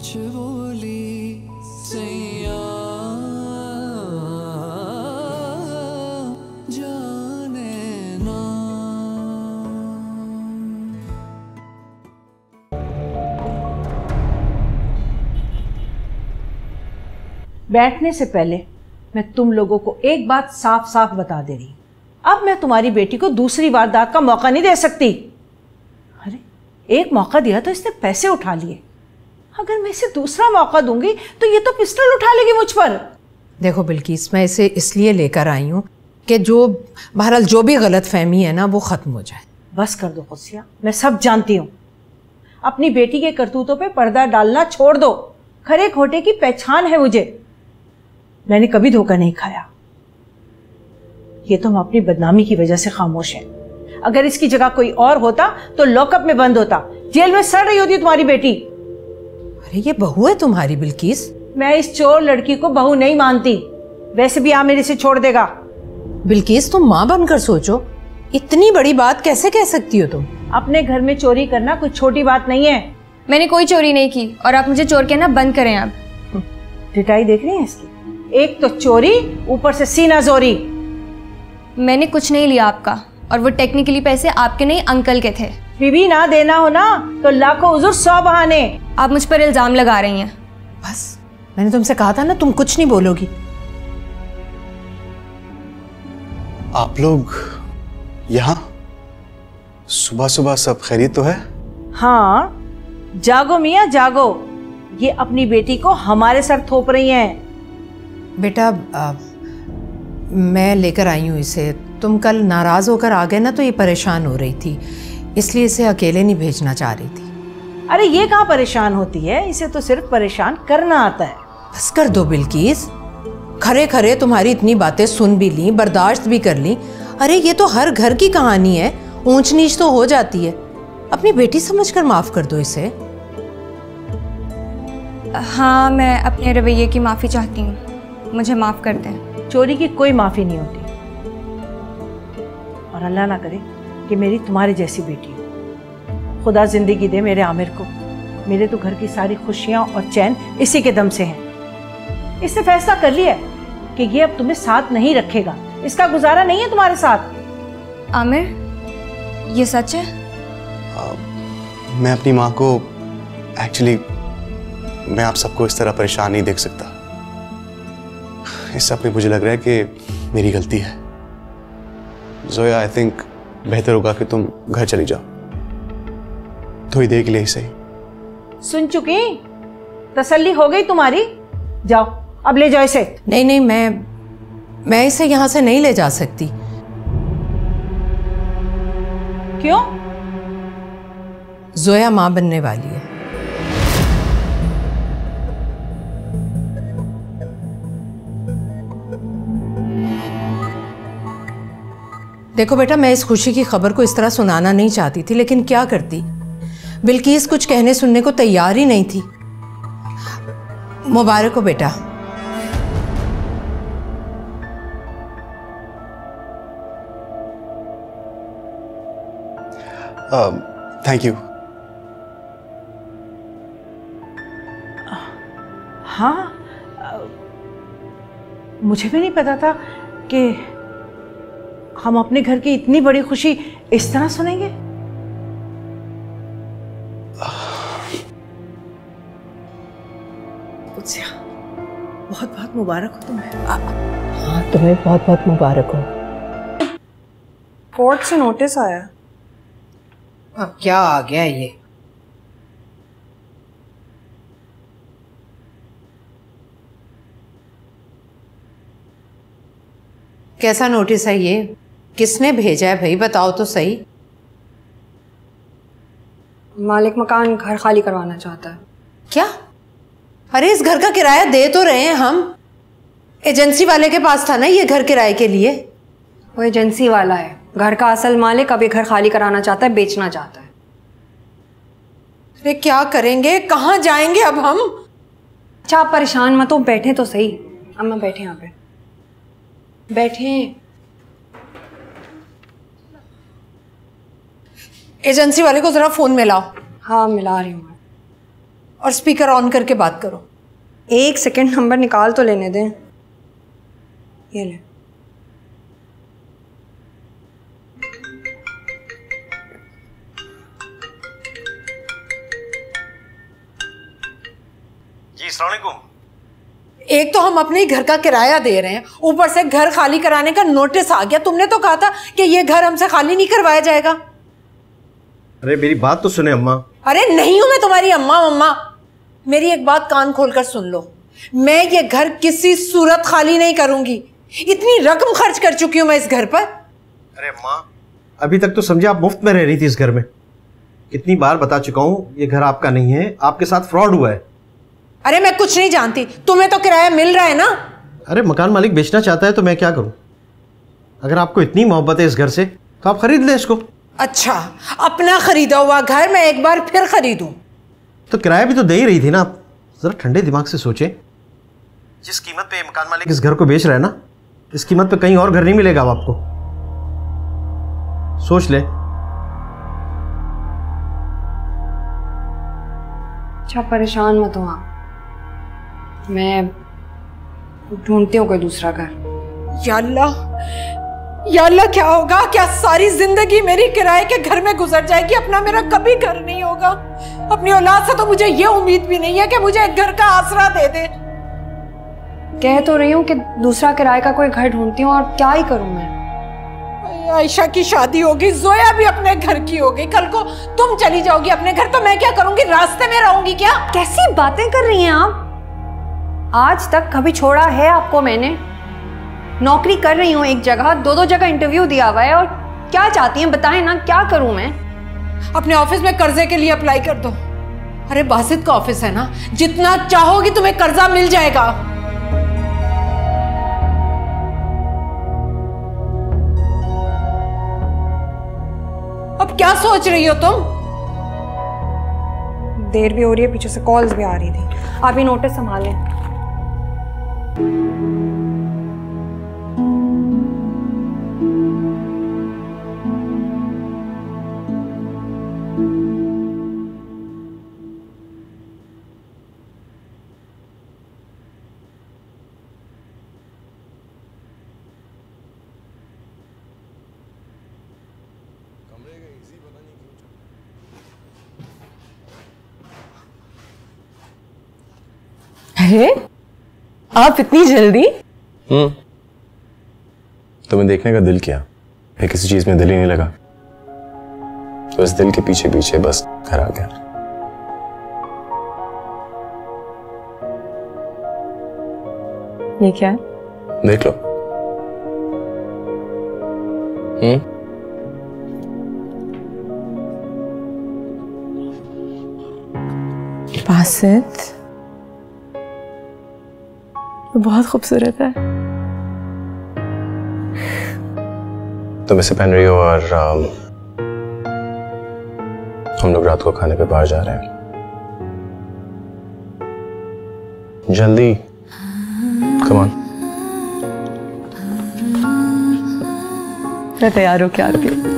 कुछ बोली सैया जाने ना। बैठने से पहले मैं तुम लोगों को एक बात साफ साफ बता दे रही हूं, अब मैं तुम्हारी बेटी को दूसरी वारदात का मौका नहीं दे सकती। अरे एक मौका दिया तो इसने पैसे उठा लिए, अगर मैं इसे दूसरा मौका दूंगी तो ये तो पिस्टल उठा लेगी मुझ पर। देखो बिल्किस, मैं इसे इसलिए लेकर आई हूँ कि जो बहरहाल जो भी गलत फहमी है ना वो ख़त्म हो जाए। बस कर दो खुशिया, मैं सब जानती हूँ। अपनी बेटी के करतूतों पे पर्दा डालना छोड़ दो। खरे खोटे की पहचान है मुझे, मैंने कभी धोखा नहीं खाया। ये तो हम अपनी बदनामी की वजह से खामोश हैं। अगर इसकी जगह कोई और होता तो लॉकअप में बंद होता, जेल में सड़ रही होती तुम्हारी बेटी। अरे ये बहू है तुम्हारी बिल्किस? मैं इस चोर लड़की को बहू नहीं मानती, वैसे भी आमिर इसे छोड़ देगा। बिल्किस तुम माँ बनकर सोचो, इतनी बड़ी बात कैसे कह सकती हो तुम? अपने घर में चोरी करना कोई छोटी बात नहीं है। मैंने कोई चोरी नहीं की और आप मुझे चोर कहना बंद करें। आप पिटाई देख रही हैं इसकी, एक तो चोरी ऊपर से सीना जोरी। मैंने कुछ नहीं लिया आपका, और वो टेक्निकली पैसे आपके नहीं अंकल के थे। बीवी ना देना हो ना तो लाखों उज़ुर 100 बहाने। आप मुझ पर इल्जाम लगा रही हैं। बस मैंने तुमसे कहा था ना तुम कुछ नहीं बोलोगी। आप लोग यहाँ सुबह सुबह सब खैरियत तो है? हाँ जागो मियाँ जागो, ये अपनी बेटी को हमारे सर थोप रही हैं। बेटा मैं लेकर आई हूँ इसे, तुम कल नाराज़ होकर आ गए ना तो ये परेशान हो रही थी, इसलिए इसे अकेले नहीं भेजना चाह रही थी। अरे ये कहाँ परेशान होती है, इसे तो सिर्फ परेशान करना आता है। बस कर दो बिल्किस, खरे खरे तुम्हारी इतनी बातें सुन भी ली, बर्दाश्त भी कर ली। अरे ये तो हर घर की कहानी है, ऊंच नीच तो हो जाती है। अपनी बेटी समझकर माफ कर दो इसे। हाँ मैं अपने रवैये की माफ़ी चाहती हूँ, मुझे माफ़ कर दें। चोरी की कोई माफ़ी नहीं होती, और अल्लाह ना करे कि मेरी तुम्हारी जैसी बेटी हो। खुदा जिंदगी दे मेरे आमिर को, मेरे तो घर की सारी खुशियाँ और चैन इसी के दम से हैं। इसने फैसला कर लिया कि ये अब तुम्हें साथ नहीं रखेगा, इसका गुजारा नहीं है तुम्हारे साथ। आमिर ये सच है? मैं अपनी माँ को एक्चुअली मैं आप सबको इस तरह परेशान नहीं देख सकता। इस सब में मुझे लग रहा है कि मेरी गलती है। जोया आई थिंक बेहतर होगा कि तुम घर चली जाओ, थोड़ी देर के लिए ही सही। सुन चुकी, तसल्ली हो गई तुम्हारी, जाओ अब ले जाओ इसे। नहीं नहीं, मैं इसे यहाँ से नहीं ले जा सकती। क्यों? जोया माँ बनने वाली है। देखो बेटा, मैं इस खुशी की खबर को इस तरह सुनाना नहीं चाहती थी, लेकिन क्या करती, बिल्किस कुछ कहने सुनने को तैयार ही नहीं थी। मुबारक हो बेटा। Thank you. हाँ मुझे भी नहीं पता था कि हम अपने घर की इतनी बड़ी खुशी इस तरह सुनेंगे। बहुत बहुत मुबारक हो तुम्हें। हाँ तुम्हें बहुत बहुत मुबारक हो। कोर्ट से नोटिस आया। अब क्या आ गया ये? कैसा नोटिस है ये? किसने भेजा है भाई, बताओ तो सही। मालिक मकान घर खाली करवाना चाहता है। क्या? अरे इस घर का किराया दे तो रहे हैं हम, एजेंसी वाले के पास था ना ये घर किराए के लिए। वो एजेंसी वाला है, घर का असल मालिक अब ये घर खाली कराना चाहता है, बेचना चाहता है। अरे क्या करेंगे, कहाँ जाएंगे अब हम? अच्छा आप परेशान मत हो, बैठे तो सही। अम्मा बैठे यहाँ पे, बैठे। एजेंसी वाले को जरा फोन मिलाओ। हाँ मिला रही हूँ। और स्पीकर ऑन करके बात करो। 1 सेकंड नंबर निकाल तो लेने दें। ये ले। जी अस्सलाम वालेकुम। एक तो हम अपने ही घर का किराया दे रहे हैं, ऊपर से घर खाली कराने का नोटिस आ गया। तुमने तो कहा था कि ये घर हमसे खाली नहीं करवाया जाएगा। अरे मेरी बात तो सुने अम्मा। अरे नहीं हूं मैं तुम्हारी अम्मा मम्मा। मेरी एक बात कान खोलकर सुन लो, मैं ये घर किसी सूरत खाली नहीं करूंगी। इतनी रकम खर्च कर चुकी हूं मैं इस घर पर। अरे अम्मा, अभी तक तो समझे आप मुफ्त में रह रही थी इस घर में। कितनी बार बता चुका हूं ये घर आपका नहीं है, आपके साथ फ्रॉड हुआ है। अरे मैं कुछ नहीं जानती, तुम्हें तो किराया मिल रहा है ना। अरे मकान मालिक बेचना चाहता है तो मैं क्या करूं? अगर आपको इतनी मोहब्बत है इस घर से तो आप खरीद लें इसको। अच्छा, अपना खरीदा हुआ घर मैं एक बार फिर खरीदूं? तो किराया भी तो दे ही रही थी ना आप। जरा ठंडे दिमाग से सोचें, जिस कीमत पे मकान मालिक इस घर को बेच रहा है ना, इस कीमत पे कहीं और घर नहीं मिलेगा अब आपको। सोच ले। अच्छा परेशान मत हो आप, मैं ढूंढती हूँ कोई दूसरा घर। या अल्लाह क्या होगा? क्या सारी जिंदगी मेरी किराए के घर में गुजर जाएगी? अपना मेरा कभी घर नहीं होगा। अपनी औलाद से तो मुझे ये उम्मीद भी नहीं है कि मुझे एक घर का आसरा दे दे। कह तो रही हूँ कि दूसरा किराए का कोई घर ढूंढती हूँ, और क्या ही करूँ मैं। आयशा की शादी होगी, जोया भी अपने घर की होगी, कल को तुम चली जाओगी अपने घर तो मैं क्या करूंगी? रास्ते में रहूंगी क्या? कैसी बातें कर रही हैं आप? आज तक कभी छोड़ा है आपको मैंने? नौकरी कर रही हूँ एक जगह, 2 जगह इंटरव्यू दिया हुआ है, और क्या चाहती हैं बताएं ना, क्या करूं मैं? अपने ऑफिस में कर्जे के लिए अप्लाई कर दो। अरे बासित का ऑफिस है ना, जितना चाहोगी तुम्हें कर्जा मिल जाएगा। अब क्या सोच रही हो तुम? देर भी हो रही है, पीछे से कॉल्स भी आ रही थी। आप ये नोटिस संभालें। अरे आप इतनी जल्दी? तुम्हें देखने का दिल किया, फिर किसी चीज में दिल ही नहीं लगा, तो इस दिल के पीछे पीछे बस घर आ गया। ये क्या है? देख लो। बासित, तो बहुत खूबसूरत है। तुम इसे पहन रही हो और हम लोग रात को खाने पे बाहर जा रहे हैं। जल्दी, कम ऑन। मैं तैयार हो क्या आ रही हूँ?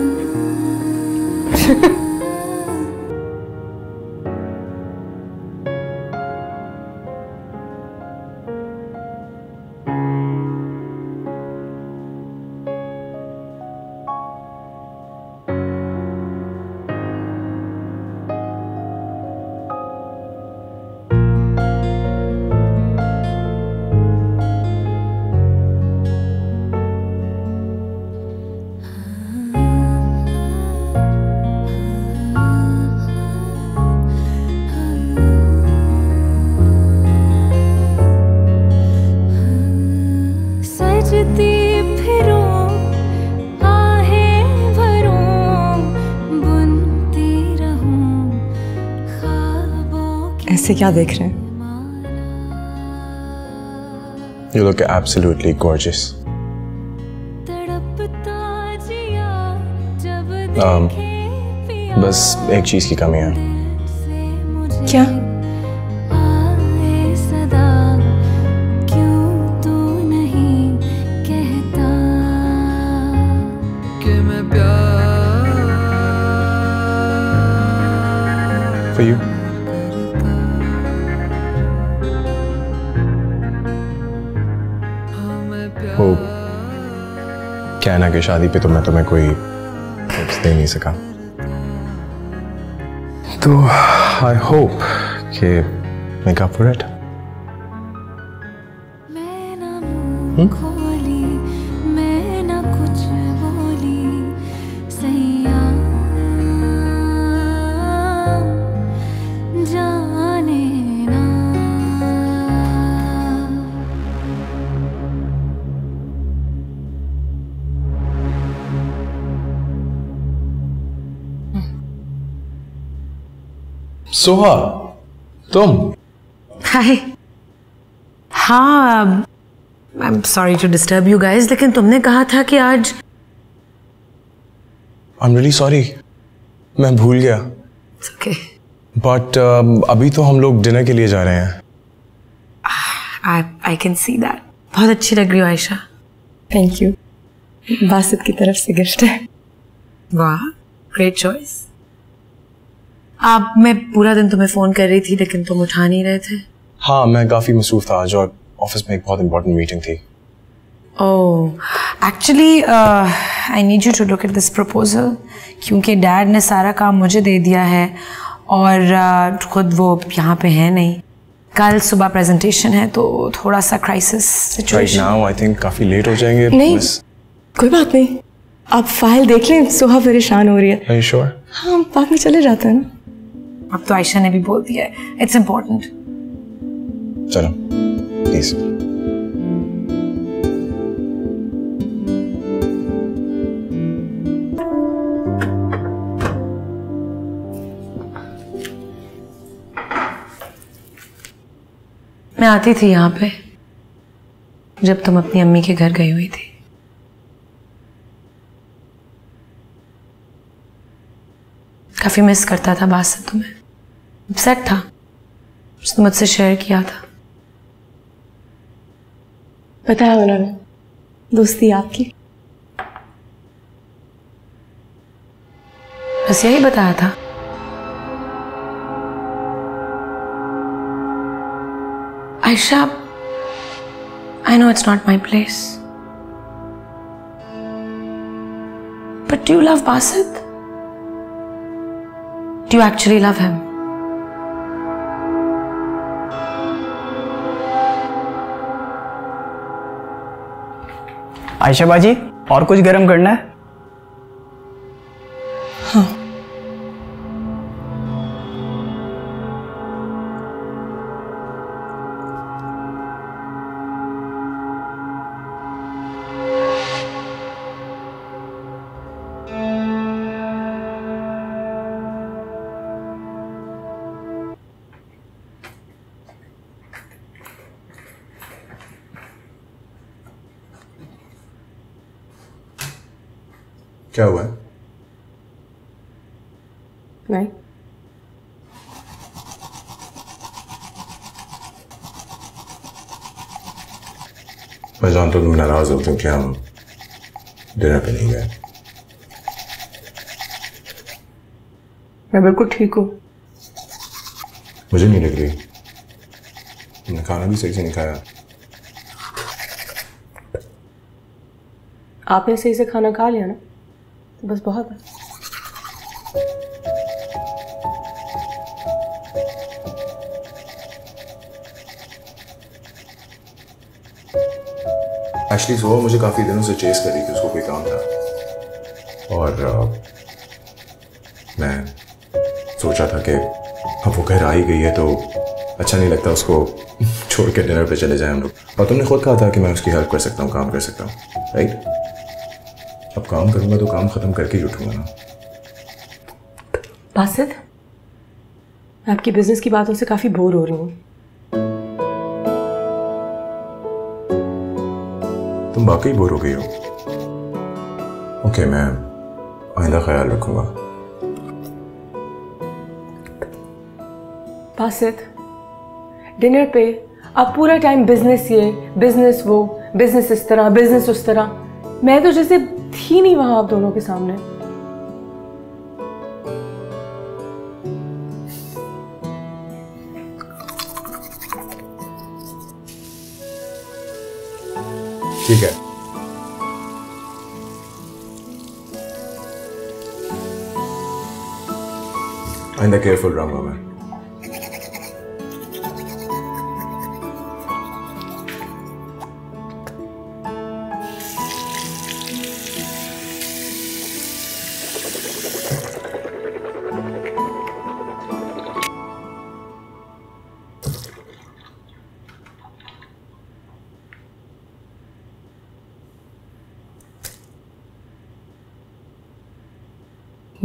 ऐसे क्या देख रहे हैं? You look absolutely gorgeous. बस एक चीज की कमी है। क्या? For you. वो क्या है ना कि शादी पे तो मैं तुम्हें कोई टिप्स दे नहीं सका, तो आई होप कि make up for it. Soha, तुम? हाय। हाँ, I am sorry to disturb you guys, लेकिन तुमने कहा था कि आज। आई एम रियली सॉरी, मैं भूल गया। ओके। बट अभी तो हम लोग डिनर के लिए जा रहे हैं। I can see that. बहुत अच्छी लग रही हो आयशा। थैंक यू, बासित की तरफ से गिफ्ट है। वाह, ग्रेट चॉइस। मैं पूरा दिन तुम्हें फोन कर रही थी लेकिन तुम उठा नहीं रहे थे। हाँ, मैं काफी मसरूफ था आज और ऑफिस में एक बहुत इंपॉर्टेंट मीटिंग थी। Oh, actually I need you to look at this proposal, क्योंकि डैड ने सारा काम मुझे दे दिया है और खुद वो यहाँ पे है नहीं। कल सुबह प्रेजेंटेशन है तो थोड़ा सा crisis situation. Right now I think काफी लेट हो जाएंगे। नहीं, कोई बात नहीं, आप फाइल देख लें। सोहा परेशान हो रही है। Are you sure? हाँ, बाद में चले जाते हैं ना। अब तो आयशा ने भी बोल दिया है, इट्स इम्पोर्टेंट। चलो प्लीज। मैं आती थी यहाँ पे जब तुम अपनी अम्मी के घर गई हुई थी। काफी मिस करता था बासित तुम्हें। अपसेट था, उसने मुझसे शेयर किया था। बताया उन्होंने, दोस्ती आपकी। बस यही बताया था। Ayesha, I know it's not my place, but do you love Basit? Do you actually love him? Ayesha बाजी, और कुछ गरम करना है? हाँ। क्या हुआ है? नहीं, मैं जानता हूँ तुम नाराज हो क्योंकि हम डिनर पे नहीं गए। मैं बिल्कुल ठीक हूँ। मुझे नहीं लग रही, तुमने खाना भी सही से नहीं खाया। आपने सही से खाना खा लिया ना, तो बस बहुत है। एक्चुअली सुबह मुझे काफ़ी दिनों से चेस कर रही थी, उसको कोई काम था और मैं सोचा था कि अब वो घर आ ही गई है तो अच्छा नहीं लगता उसको छोड़ के डिनर पे चले जाएं हम लोग। और तुमने खुद कहा था कि मैं उसकी हेल्प कर सकता हूँ, काम कर सकता हूँ, राइट? अब काम करूँगा तो काम ख़त्म करके ही उठूँगा ना। बासित, मैं आपकी बिजनेस की बातों से काफ़ी बोर हो रही हूँ। तुम वाकई बोर हो गई हो? ओके, मैं आइंदा ख्याल रखूँगा। बासित, डिनर पे आप पूरा टाइम बिजनेस ये, बिजनेस वो, बिजनेस इस तरह, बिजनेस उस तरह। मैं तो जैसे थी नहीं वहां आप दोनों के सामने। ठीक है, आइंदा केयरफुल रहूंगा मैं।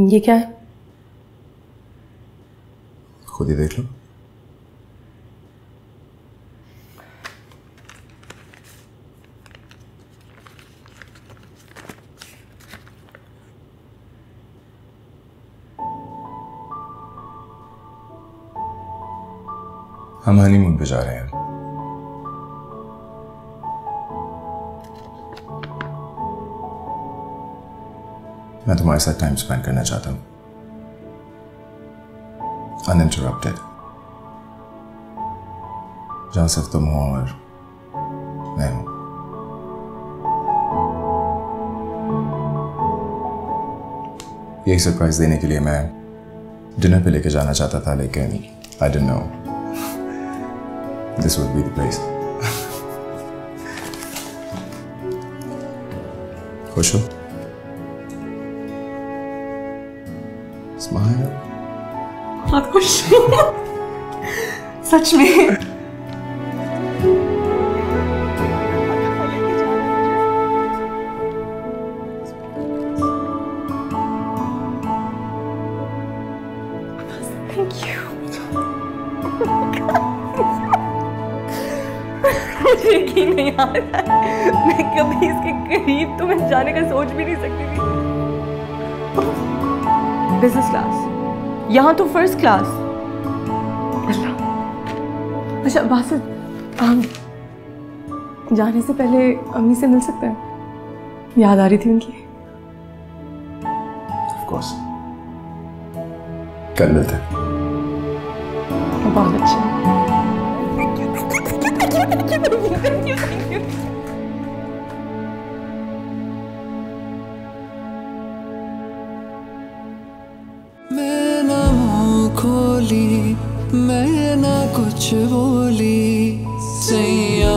ये क्या है? खुद ही देख लो। हम हनीमून पे जा रहे हैं। मैं तुम्हारे साथ टाइम स्पेंड करना चाहता हूं, अनइंटरप्टेड, जहां सिर्फ तुम हो और मैं हूं। यही सरप्राइज देने के लिए मैं डिनर पे लेके जाना चाहता था, लेकिन I didn't know this would be the place. खुश हो? स्माइल। बहुत खुश सच में। Thank you. मुझे यकीन नहीं आ रहा है, मैं कभी इसके करीब तो मैं जाने का सोच भी नहीं सकती थी। बिजनेस क्लास, यहाँ तो फर्स्ट क्लास। अच्छा बासित, हम जाने से पहले अम्मी से मिल सकते हैं? याद आ रही थी उनकी। ऑफ कोर्स, कल मिलते हैं। बहुत अच्छा। मैं ना मुँह खोली, मैं ना कुछ बोली, सैया